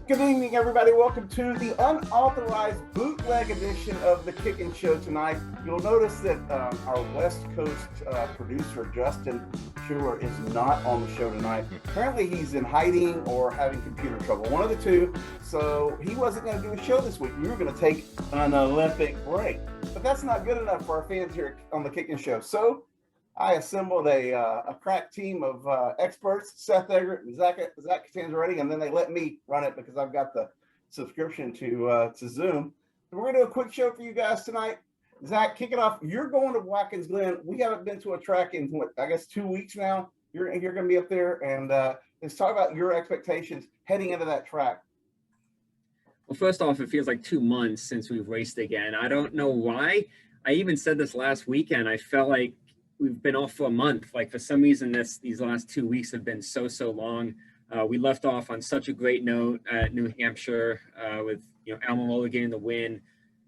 Good evening, everybody. Welcome to the unauthorized bootleg edition of the Kickin show tonight. You'll notice that our West Coast producer, Justin Schuler, is not on the show tonight. Apparently, he's in hiding or having computer trouble, one of the two. So he wasn't going to do a show this week. We were going to take an Olympic break. But that's not good enough for our fans here on the Kickin show. So I assembled a crack team of experts, Seth Eggert and Zach Catanzareti, and then they let me run it because I've got the subscription to Zoom. So we're going to do a quick show for you guys tonight. Zach, kick it off. You're going to Watkins Glen. We haven't been to a track in, 2 weeks now. You're going to be up there, and let's talk about your expectations heading into that track. Well, first off, it feels like 2 months since we've raced again. I don't know why. I even said this last weekend. I felt like we've been off for a month. Like for some reason, these last 2 weeks have been so long. We left off on such a great note at New Hampshire with Almirola getting the win.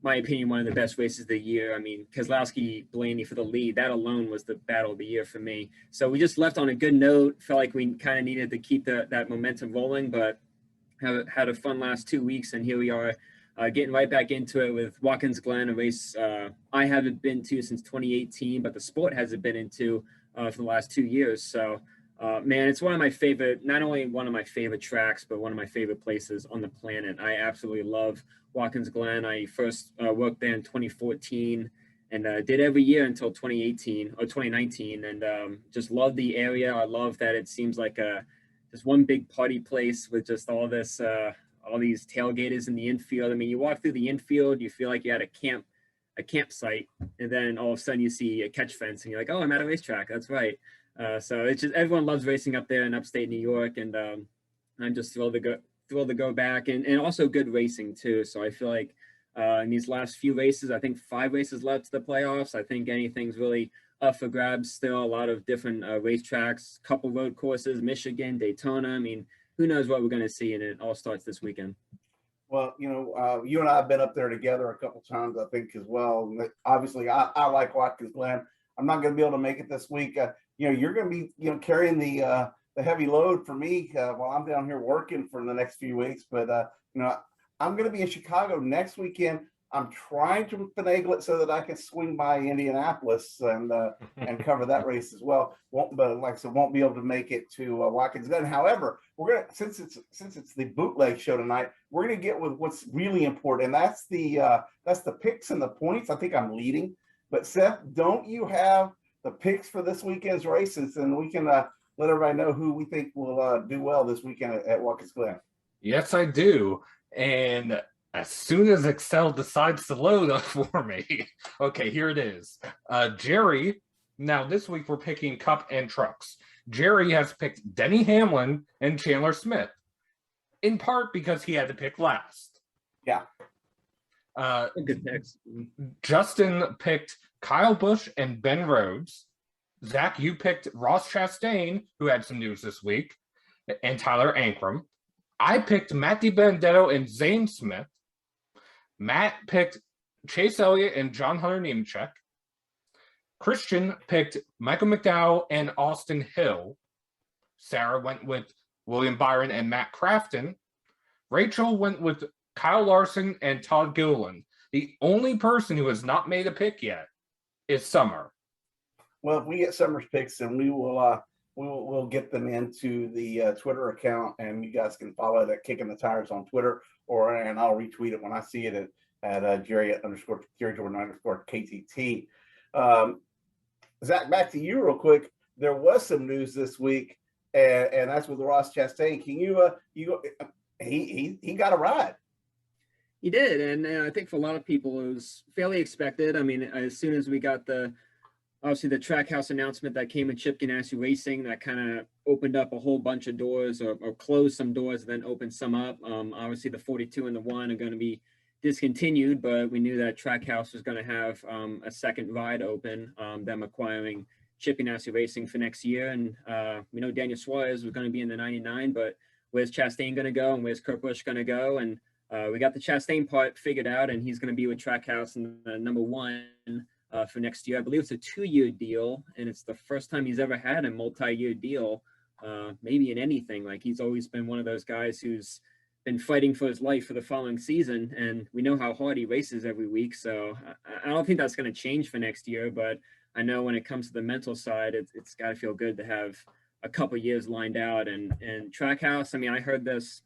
My opinion, one of the best races of the year. I mean, Keselowski, Blaney for the lead. That alone was the battle of the year for me. So we just left on a good note. Felt like we kind of needed to keep that momentum rolling, but had a fun last 2 weeks, and here we are. Getting right back into it with Watkins Glen, a race I haven't been to since 2018, but the sport hasn't been into for the last 2 years. So, man, it's one of my favorite, not only one of my favorite tracks, but one of my favorite places on the planet. I absolutely love Watkins Glen. I first worked there in 2014 and did every year until 2018 or 2019, and just love the area. I love that it seems like just one big party place with just all this all these tailgaters in the infield. I mean, you walk through the infield, you feel like you're at a campsite, and then all of a sudden you see a catch fence and you're like, oh, I'm at a racetrack. That's right. So it's just, everyone loves racing up there in upstate New York. And I'm just thrilled to go back, and also good racing too. So I feel like in these last few races, I think 5 races left to the playoffs. I think anything's really up for grabs still. A lot of different racetracks, couple road courses, Michigan, Daytona. I mean, who knows what we're going to see, and it all starts this weekend. Well, you and I have been up there together a couple times, I think, as well. Obviously, I like Watkins Glen. I'm not going to be able to make it this week. You're going to be, carrying the heavy load for me while I'm down here working for the next few weeks. But, I'm going to be in Chicago next weekend. I'm trying to finagle it so that I can swing by Indianapolis and cover that race as well. Won't be able to make it to Watkins Glen. However, we're gonna since it's the bootleg show tonight, we're gonna get with what's really important, and that's the picks and the points. I think I'm leading, but Seth, don't you have the picks for this weekend's races, and we can let everybody know who we think will do well this weekend at Watkins Glen? Yes, I do, and as soon as Excel decides to load up for me, okay, here it is. Jerry, now this week we're picking Cup and Trucks. Jerry has picked Denny Hamlin and Chandler Smith, in part because he had to pick last. Yeah. Good picks. Justin picked Kyle Busch and Ben Rhodes. Zach, you picked Ross Chastain, who had some news this week, and Tyler Ankrum. I picked Matt DiBenedetto and Zane Smith. Matt picked Chase Elliott and John Hunter Nemechek. Christian picked Michael McDowell and Austin Hill. Sarah went with William Byron and Matt Crafton. Rachel went with Kyle Larson and Todd Gilliland. The only person who has not made a pick yet is Summer. Well, if we get Summer's picks, then we'll get them into the Twitter account, and you guys can follow it at Kicking the Tires on Twitter, and I'll retweet it when I see it at Jerry Jordan _KTT. Zach, back to you real quick. There was some news this week, and that's with Ross Chastain. Can he got a ride? He did, and I think for a lot of people it was fairly expected. I mean, as soon as we got obviously the Trackhouse announcement that came in Chip Ganassi Racing, that kind of opened up a whole bunch of doors or closed some doors and then opened some up. Obviously the 42 and the 1 are going to be discontinued, but we knew that Trackhouse was going to have a second ride open, them acquiring Chip Ganassi Racing for next year. And we know Daniel Suarez was going to be in the 99, but where's Chastain going to go and where's Kurt Busch going to go? And we got the Chastain part figured out, and he's going to be with Trackhouse in the number 1 for next year. I believe it's a 2-year deal, and it's the first time he's ever had a multi-year deal, maybe in anything. Like, he's always been one of those guys who's been fighting for his life for the following season, and we know how hard he races every week. So I don't think that's going to change for next year, but I know when it comes to the mental side, it's got to feel good to have a couple years lined out. And Trackhouse, I mean, I heard this,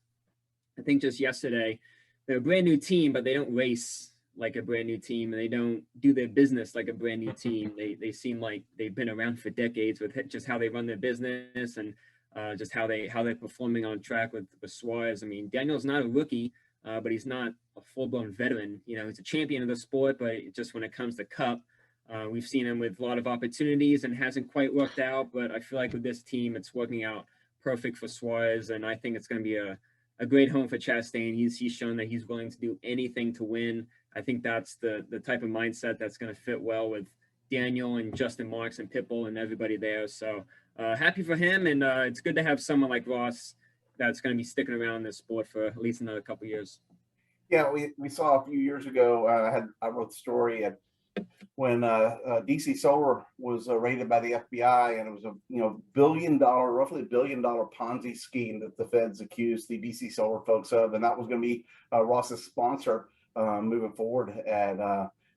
I think just yesterday, they're a brand new team, but they don't race like a brand new team, and they don't do their business like a brand new team. They seem like they've been around for decades with just how they run their business and just how they're performing on track with Suarez. I mean, Daniel's not a rookie, but he's not a full-blown veteran. You know, he's a champion of the sport, but just when it comes to Cup, we've seen him with a lot of opportunities and hasn't quite worked out. But I feel like with this team, it's working out perfect for Suarez, and I think it's going to be a great home for Chastain. He's shown that he's willing to do anything to win. I think that's the type of mindset that's going to fit well with Daniel and Justin Marks and Pitbull and everybody there. So happy for him, and it's good to have someone like Ross that's going to be sticking around in this sport for at least another couple of years. Yeah, we saw a few years ago. I wrote the story when DC Solar was raided by the FBI, and it was a roughly $1 billion Ponzi scheme that the feds accused the DC Solar folks of, and that was going to be Ross's sponsor moving forward at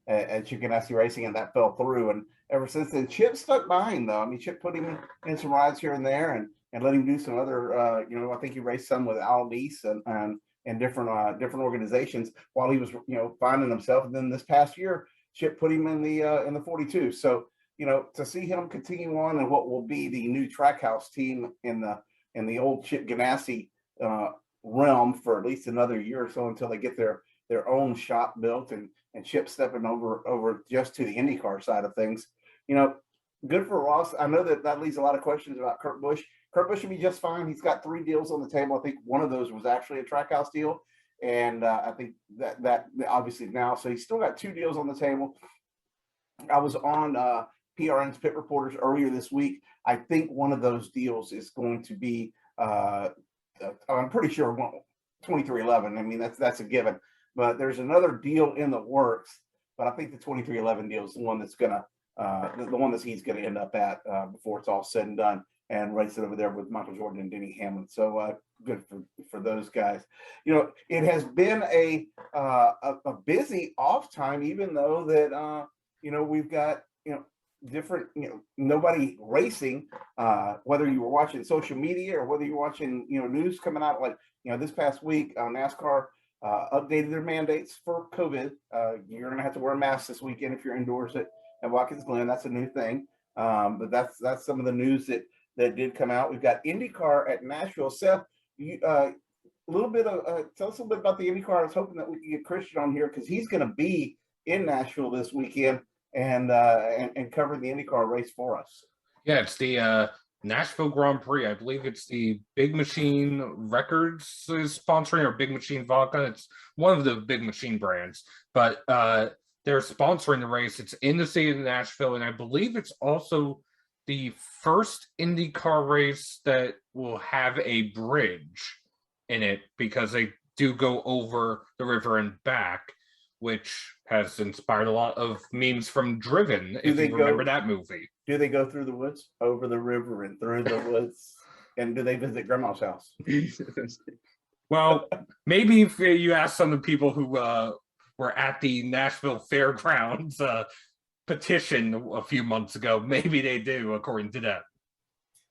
Trackhouse Racing, and that fell through. And ever since then, Chip stuck by him, though. I mean, Chip put him in some rides here and there, and let him do some other. I think he raced some with Al Neese and different organizations while he was finding himself. And then this past year, Chip put him in the 42. So to see him continue on in what will be the new Trackhouse team in the old Chip Ganassi realm for at least another year or so until they get their own shop built, and Chip stepping over just to the IndyCar side of things. Good for Ross. I know that leaves a lot of questions about Kurt Busch. Kurt Busch should be just fine. He's got 3 deals on the table. I think one of those was actually a Trackhouse deal, and I think that obviously now, so he's still got 2 deals on the table. I was on PRN's Pit Reporters earlier this week. I think one of those deals is going to be, I'm pretty sure 2311. I mean, that's a given. But there's another deal in the works. But I think the 2311 deal is the one that's gonna, the one that he's gonna end up at before it's all said and done, and race it over there with Michael Jordan and Denny Hamlin. So good for those guys. It has been a busy off time, even though that we've got different nobody racing. Whether you were watching social media or whether you're watching news coming out, like this past week, NASCAR updated their mandates for COVID. You're going to have to wear a mask this weekend if you're indoors at Watkins Glen. That's a new thing. But that's some of the news that did come out. We've got IndyCar at Nashville. Seth, a little bit of tell us a little bit about the IndyCar. I was hoping that we could get Christian on here because he's going to be in Nashville this weekend and cover the IndyCar race for us. Yeah, it's the Nashville Grand Prix. I believe it's the Big Machine Records is sponsoring, or Big Machine Vodka. It's one of the Big Machine brands, but they're sponsoring the race. It's in the city of Nashville, and I believe it's also the first IndyCar race that will have a bridge in it, because they do go over the river and back, which has inspired a lot of memes from Driven, if you remember that movie. Do they go through the woods, over the river and through the woods? And do they visit Grandma's house? Well, maybe if you ask some of the people who were at the Nashville Fairgrounds petition a few months ago, maybe they do, according to them.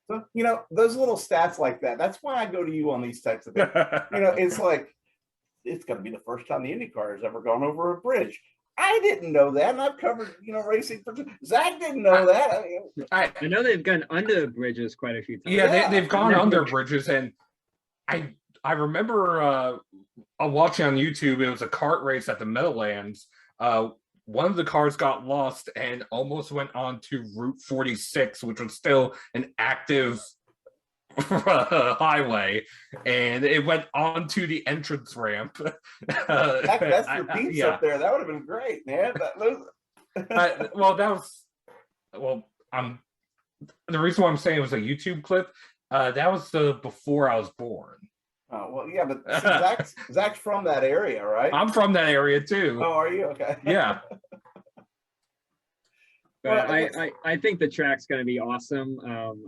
So, those little stats like that, that's why I go to you on these types of things. It's like, it's going to be the first time the IndyCar has ever gone over a bridge. I didn't know that, and I've covered, racing for. Zach didn't know that. I know they've gone under bridges quite a few times. Yeah, they've gone under bridges, and I remember watching on YouTube. It was a kart race at the Meadowlands. One of the cars got lost and almost went on to Route 46, which was still an active highway, and it went onto the entrance ramp. That's your piece up there. That would have been great, man. The reason why I'm saying it was a YouTube clip, that was before I was born. Oh, well, yeah, but Zach's from that area, right? I'm from that area too. Oh, are you? Okay. Yeah. But I think the track's going to be awesome.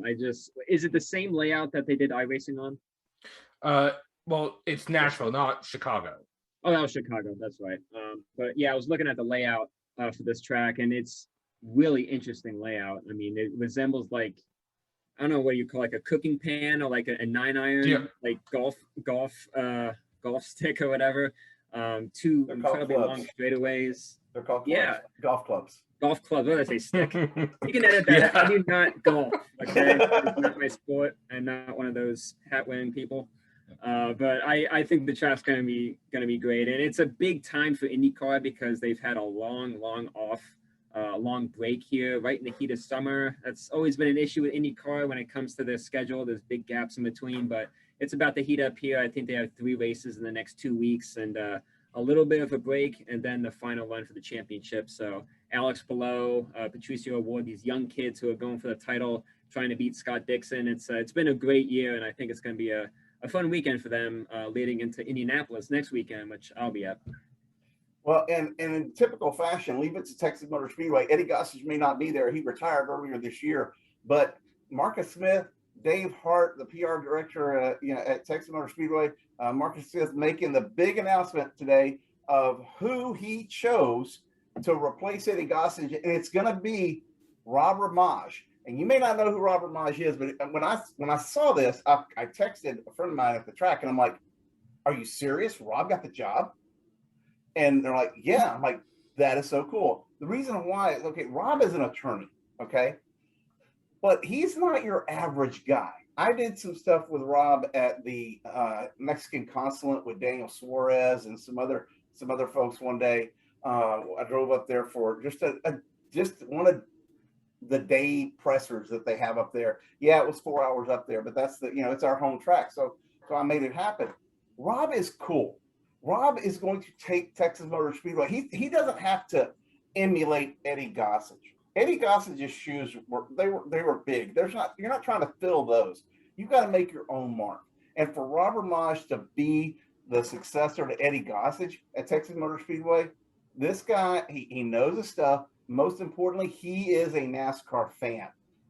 Is it the same layout that they did iRacing on? Well, it's Nashville, not Chicago. Oh, that was Chicago. That's right. But yeah, I was looking at the layout for this track, and it's really interesting layout. I mean, it resembles like, I don't know what you call, like a cooking pan or like a 9-iron, like golf stick or whatever. Two incredibly long straightaways. They're called clubs. Yeah, golf clubs. Golf clubs. What did I say? Stick. You can edit that. Yeah. I do not golf. Okay, it's not my sport. I'm not one of those hat wearing people. But I think the track's gonna be great, and it's a big time for IndyCar because they've had a long off. Long break here right in the heat of summer. That's always been an issue with IndyCar when it comes to their schedule. There's big gaps in between, but it's about to heat up here. I think they have 3 races in the next 2 weeks and a little bit of a break, and then the final run for the championship. So Alex Palou, Patricio Award, these young kids who are going for the title, trying to beat Scott Dixon. It's been a great year, and I think it's going to be a fun weekend for them leading into Indianapolis next weekend, which I'll be at. Well, and in typical fashion, leave it to Texas Motor Speedway. Eddie Gossage may not be there. He retired earlier this year, but Marcus Smith, Dave Hart, the PR director at Texas Motor Speedway, Marcus Smith making the big announcement today of who he chose to replace Eddie Gossage, and it's going to be Rob Ramage. And you may not know who Rob Ramage is, but when I saw this, I texted a friend of mine at the track, and I'm like, "Are you serious? Rob got the job?" And they're like, yeah. I'm like, that is so cool. The reason why, okay, Rob is an attorney, okay? But he's not your average guy. I did some stuff with Rob at the Mexican consulate with Daniel Suarez and some other folks one day. I drove up there for just one of the day pressers that they have up there. Yeah, it was 4 hours up there, but that's it's our home track. So I made it happen. Rob is cool. Rob is going to take Texas Motor Speedway. He doesn't have to emulate Eddie Gossage. Eddie Gossage's shoes were big. You're not trying to fill those. You've got to make your own mark. And for Rob Ramage to be the successor to Eddie Gossage at Texas Motor Speedway, this guy, he knows his stuff. Most importantly, he is a NASCAR fan.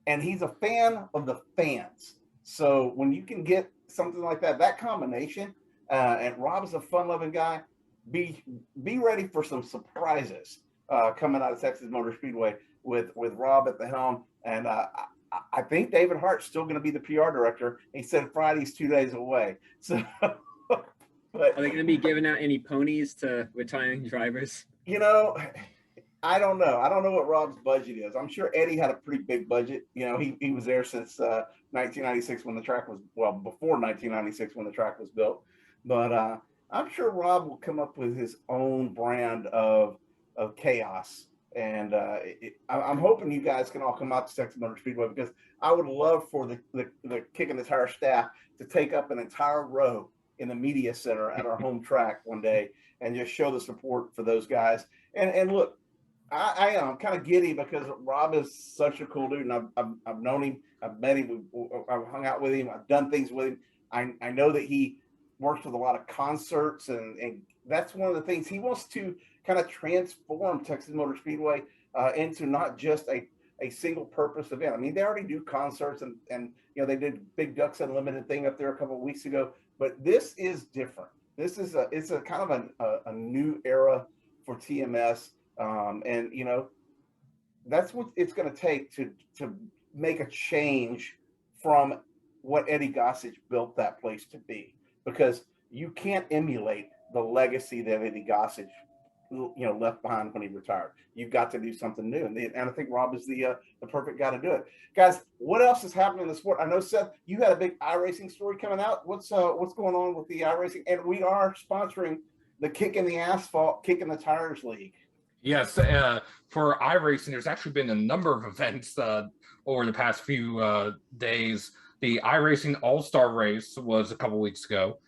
And he's a fan of the fans. So when you can get something like that combination, and Rob's a fun-loving guy. Be ready for some surprises coming out of Texas Motor Speedway with Rob at the helm. And I think David Hart's still going to be the PR director. He said Friday's 2 days away. So, but are they going to be giving out any ponies to retiring drivers? I don't know. I don't know what Rob's budget is. I'm sure Eddie had a pretty big budget. He was there since 1996 when the track was, before 1996 when the track was built. But I'm sure Rob will come up with his own brand of chaos. And I'm hoping you guys can all come out to Texas Motor Speedway, because I would love for the Kickin' the Tire staff to take up an entire row in the media center at our home track one day and just show the support for those guys. And look, I am kind of giddy because Rob is such a cool dude, and I've known him, I've met him, I've hung out with him, I've done things with him. I know that he works with a lot of concerts, and that's one of the things he wants to kind of transform Texas Motor Speedway into not just a single purpose event. I mean, they already do concerts, and they did Big Ducks Unlimited thing up there a couple of weeks ago, but this is different. This is it's a kind of a new era for TMS, and that's what it's going to take to make a change from what Eddie Gossage built that place to be. Because you can't emulate the legacy that Eddie Gossage, left behind when he retired. You've got to do something new, and I think Rob is the perfect guy to do it. Guys, what else is happening in the sport? I know, Seth, you had a big iRacing story coming out. What's going on with the iRacing? And we are sponsoring the Kickin' the Asphalt, Kickin' the Tires League. Yes, for iRacing, there's actually been a number of events over the past few days. The iRacing All-Star Race was a couple weeks ago.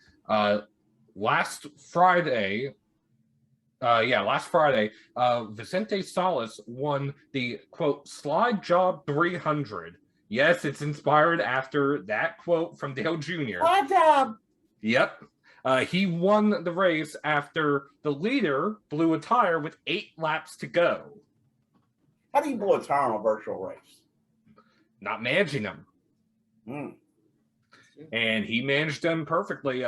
Last Friday, Vicente Salas won the, quote, Slide Job 300. Yes, it's inspired after that quote from Dale Jr. Slide Job! Yep. He won the race after the leader blew a tire with 8 laps to go. How do you blow a tire on a virtual race? Not managing them. And he managed them perfectly.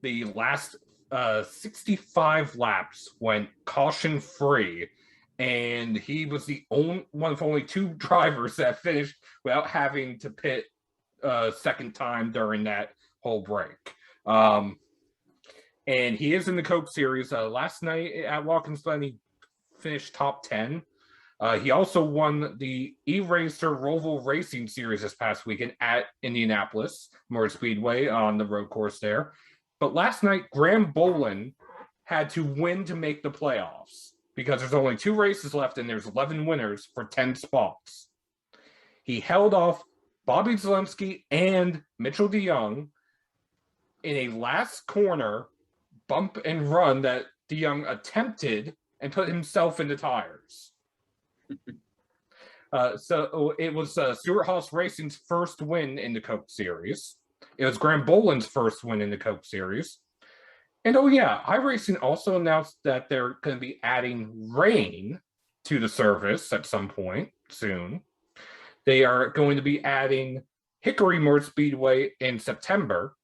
the last 65 laps went caution free, and he was the only one of only 2 drivers that finished without having to pit second time during that whole break. And he is in the Coke Series. Last night at Watkins Glen, he finished top 10. He also won the E-Racer Roval Racing Series this past weekend at Indianapolis Motor Speedway on the road course there. But last night, Graham Boland had to win to make the playoffs because there's only 2 races left and there's 11 winners for 10 spots. He held off Bobby Zielinski and Mitchell DeYoung in a last corner bump and run that DeYoung attempted and put himself in the tires. So it was Stewart-Haas Racing's first win in the Coke Series. It was Graham Boland's first win in the Coke Series. And oh yeah, iRacing also announced that they're going to be adding rain to the service at some point soon. They are going to be adding Hickory Motor Speedway in September.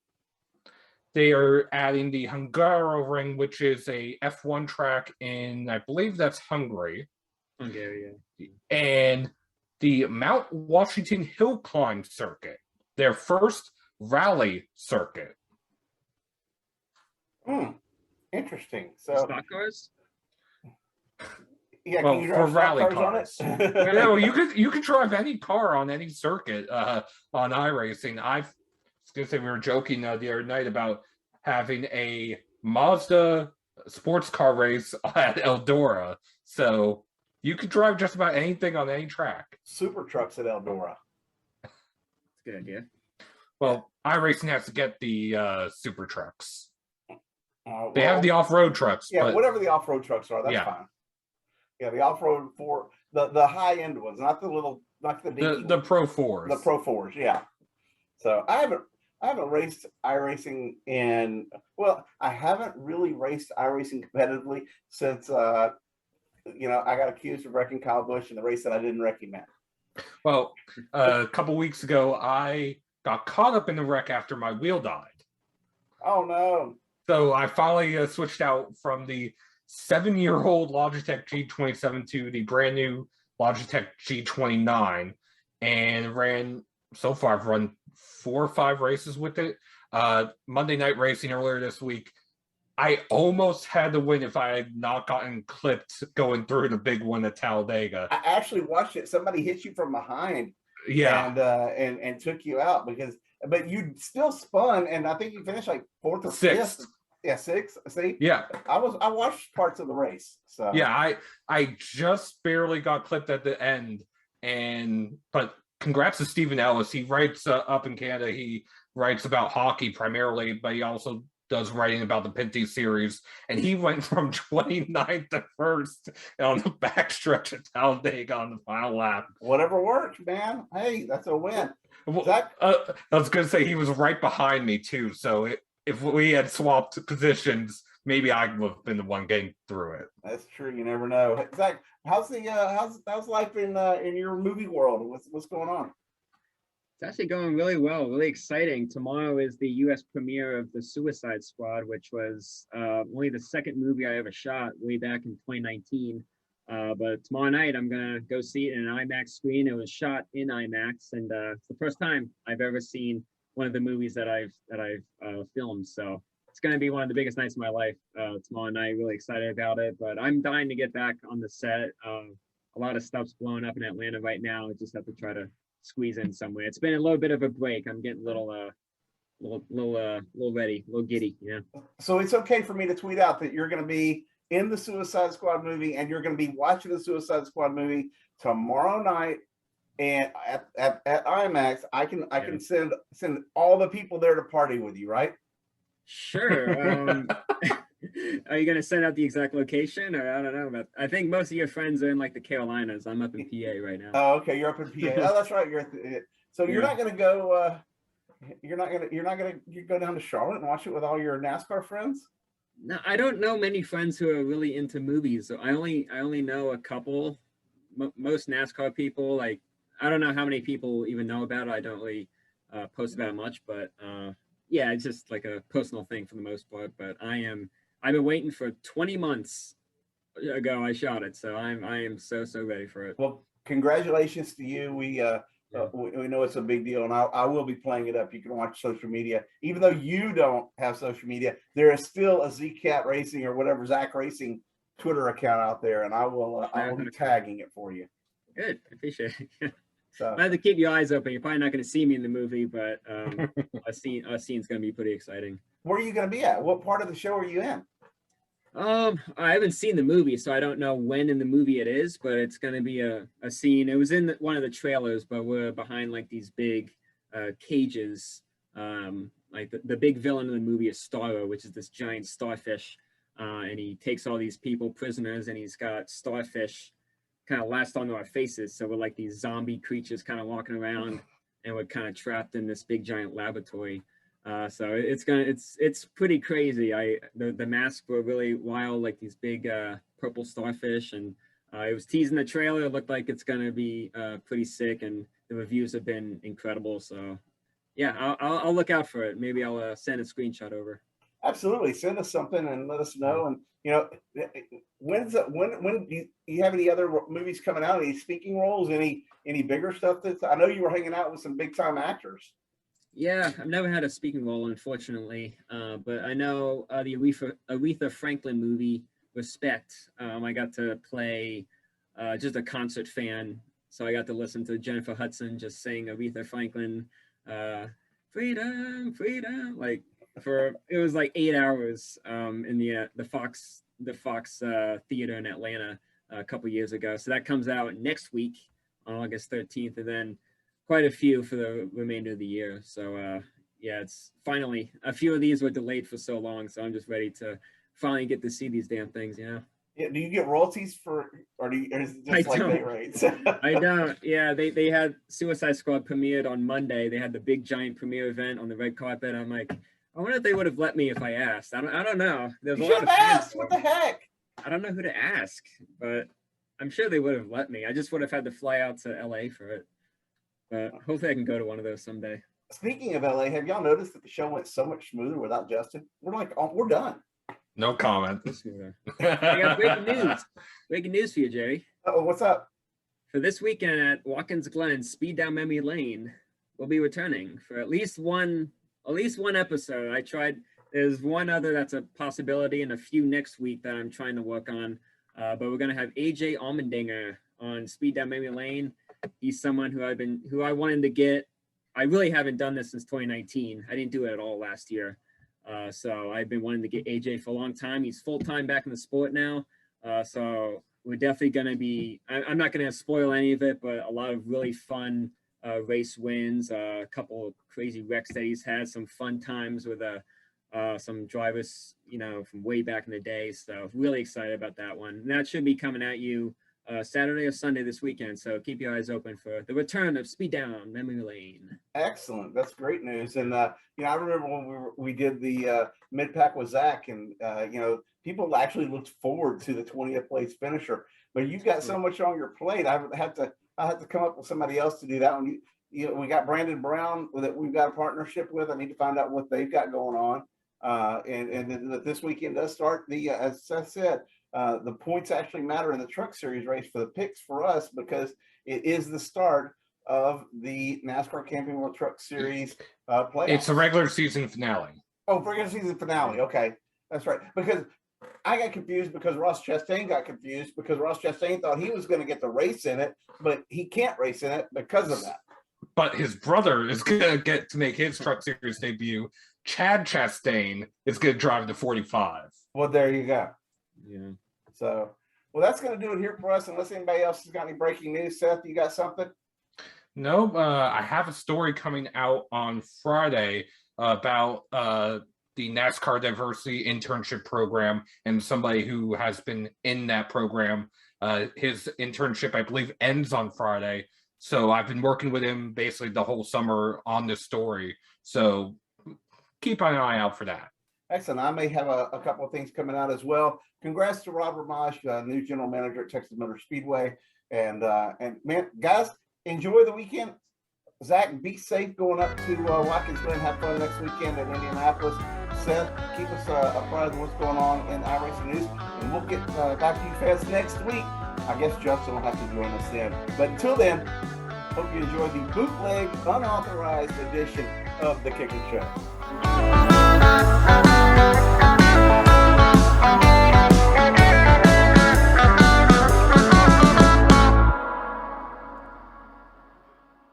They are adding the Hungaroring, which is a F1 track in, I believe that's Hungary. Hungary, yeah. And the Mount Washington Hill Climb Circuit, their first rally circuit. Interesting. So Stock cars? Yeah, well, can you drive for rally cars cars. on it? No, you could drive any car on any circuit on iRacing. I was going to say, we were joking the other night about having a Mazda sports car race at Eldora. So you could drive just about anything on any track. Super trucks at Eldora. That's a good idea. Well, iRacing has to get the super trucks. They Well, have the off-road trucks. Yeah, but whatever the off-road trucks are, that's fine. Yeah, the off-road for the high-end ones, not the little, not the dinky the ones. Pro 4s. The Pro 4s, yeah. So I haven't raced iRacing in, well, I haven't really raced iRacing competitively since I got accused of wrecking Kyle Busch in the race that I didn't wreck him at. Well, a couple weeks ago, I got caught up in the wreck after my wheel died. Oh no! So I finally switched out from the 7-year-old Logitech G27 to the brand new Logitech G29, and ran. So far, I've run 4 or 5 races with it. Monday Night Racing earlier this week, I almost had to win if I had not gotten clipped going through the big one at Talladega. I actually watched it. Somebody hit you from behind, yeah, and took you out but you still spun, and I think you finished like 4th or 5th. Yeah, 6th. See, yeah, I watched parts of the race. So yeah, I just barely got clipped at the end, but congrats to Stephen Ellis. He writes up in Canada. He writes about hockey primarily, but he also does writing about the Pinty series, and he went from 29th to 1st on the backstretch at Talladega on the final lap. Whatever works, man. Hey, that's a win. Well, I was going to say he was right behind me too, so if we had swapped positions, maybe I would have been the one getting through it. That's true. You never know. Zach, how's life in your movie world? What's going on? It's actually going really well, really exciting. Tomorrow is the U.S. premiere of The Suicide Squad, which was only the second movie I ever shot way back in 2019. But tomorrow night, I'm going to go see it in an IMAX screen. It was shot in IMAX, and it's the first time I've ever seen one of the movies that I've filmed. So it's going to be one of the biggest nights of my life tomorrow night. Really excited about it, but I'm dying to get back on the set. A lot of stuff's blowing up in Atlanta right now. I just have to try to squeeze in somewhere. It's been a little bit of a break. I'm getting a little ready, a little giddy. Yeah. So it's okay for me to tweet out that you're going to be in the Suicide Squad movie, and you're going to be watching the Suicide Squad movie tomorrow night, and at IMAX. I can send all the people there to party with you, right? Sure. Are you going to send out the exact location, or I don't know, but I think most of your friends are in like the Carolinas. I'm up in PA right now. Oh, okay, you're up in PA. Oh, that's right. You're not going to go. You're not going to go down to Charlotte and watch it with all your NASCAR friends. No, I don't know many friends who are really into movies. So I only know a couple. Most NASCAR people, like, I don't know how many people even know about it. I don't really post about it much, but yeah, it's just like a personal thing for the most part. But I've been waiting for 20 months ago. I shot it, so I am so ready for it. Well, congratulations to you. Yeah. We know it's a big deal, and I will be playing it up. You can watch social media, even though you don't have social media. There is still a ZCat Racing or whatever Zach Racing Twitter account out there, and I will be tagging it for you. Good, I appreciate it. So I have to keep your eyes open. You're probably not going to see me in the movie, but our scene's going to be pretty exciting. where are you going to be at? What part of the show are you in? I haven't seen the movie, so I don't know when in the movie it is, but it's going to be a scene. It was in one of the trailers, but we're behind like these big cages. Like the big villain of the movie is Starro, which is this giant starfish, and he takes all these people prisoners, and he's got starfish kind of lashed onto our faces. So we're like these zombie creatures kind of walking around, and we're kind of trapped in this big giant laboratory. So it's pretty crazy. The masks were really wild, like these big purple starfish, and it was teasing the trailer. It looked like it's gonna be pretty sick, and the reviews have been incredible. So yeah, I'll look out for it. Maybe I'll send a screenshot over. Absolutely, send us something and let us know. And when do you have any other movies coming out? Any speaking roles? Any bigger stuff? I know you were hanging out with some big time actors. Yeah, I've never had a speaking role, unfortunately, but I know the Aretha Franklin movie, Respect. I got to play just a concert fan, so I got to listen to Jennifer Hudson just sing Aretha Franklin, freedom, freedom, like it was like 8 hours in the Fox Theater in Atlanta a couple years ago. So that comes out next week on August 13th, and then quite a few for the remainder of the year. So yeah, it's finally, a few of these were delayed for so long, so I'm just ready to finally get to see these damn things. Yeah, do you get royalties for, or is it just like day rates? I don't. Yeah, they had Suicide Squad premiered on Monday. They had the big giant premiere event on the red carpet. I'm like, I wonder if they would have let me if I asked. I don't know. There's You a lot should of have fans. asked. What the heck? I don't know who to ask, but I'm sure they would have let me. I just would have had to fly out to LA for it. But hopefully I can go to one of those someday. Speaking of LA, have y'all noticed that the show went so much smoother without Justin? We're done. No comment. I got breaking news. Breaking news for you, Jerry. Oh, what's up? For this weekend at Watkins Glen, Speed Down Memory Lane will be returning for at least one episode. I tried. There's one other that's a possibility, and a few next week that I'm trying to work on. But we're gonna have AJ Allmendinger on Speed Down Memory Lane. He's someone who I wanted to get. I really haven't done this since 2019. I didn't do it at all last year. So I've been wanting to get AJ for a long time. He's full-time back in the sport now. So we're definitely going to be, I'm not going to spoil any of it, but a lot of really fun race wins, a couple of crazy wrecks that he's had, some fun times with some drivers, from way back in the day. So really excited about that one. And that should be coming at you Saturday or Sunday this weekend. So keep your eyes open for the return of Speed Down Memory Lane. Excellent. That's great news. And, I remember when we did the mid-pack with Zach, and, people actually looked forward to the 20th place finisher. But you've got so much on your plate. I had to come up with somebody else to do that one. We got Brandon Brown that we've got a partnership with. I need to find out what they've got going on. And then this weekend does start as Seth said, the points actually matter in the Truck Series race for the picks for us, because it is the start of the NASCAR Camping World Truck Series playoffs. It's a regular season finale. Oh, regular season finale. Okay, that's right. Because I got confused because Ross Chastain got confused because Ross Chastain thought he was going to get the race in it, but he can't race in it because of that. But his brother is going to get to make his Truck Series debut. Chad Chastain is going to drive the 45. Well, there you go. Yeah. So, well, that's going to do it here for us. Unless anybody else has got any breaking news, Seth, you got something? No, I have a story coming out on Friday about the NASCAR Diversity Internship Program, and somebody who has been in that program. His internship, I believe, ends on Friday. So I've been working with him basically the whole summer on this story. So keep an eye out for that. Excellent. I may have a couple of things coming out as well. Congrats to Rob Ramage, new general manager at Texas Motor Speedway. And man, guys, enjoy the weekend. Zach, be safe going up to Watkins Glen. Have fun next weekend in Indianapolis. Seth, keep us apprised of what's going on in iRacing news, and we'll get back to you fans next week. I guess Justin will have to join us then. But until then, hope you enjoy the bootleg, unauthorized edition of the Kickin' Show.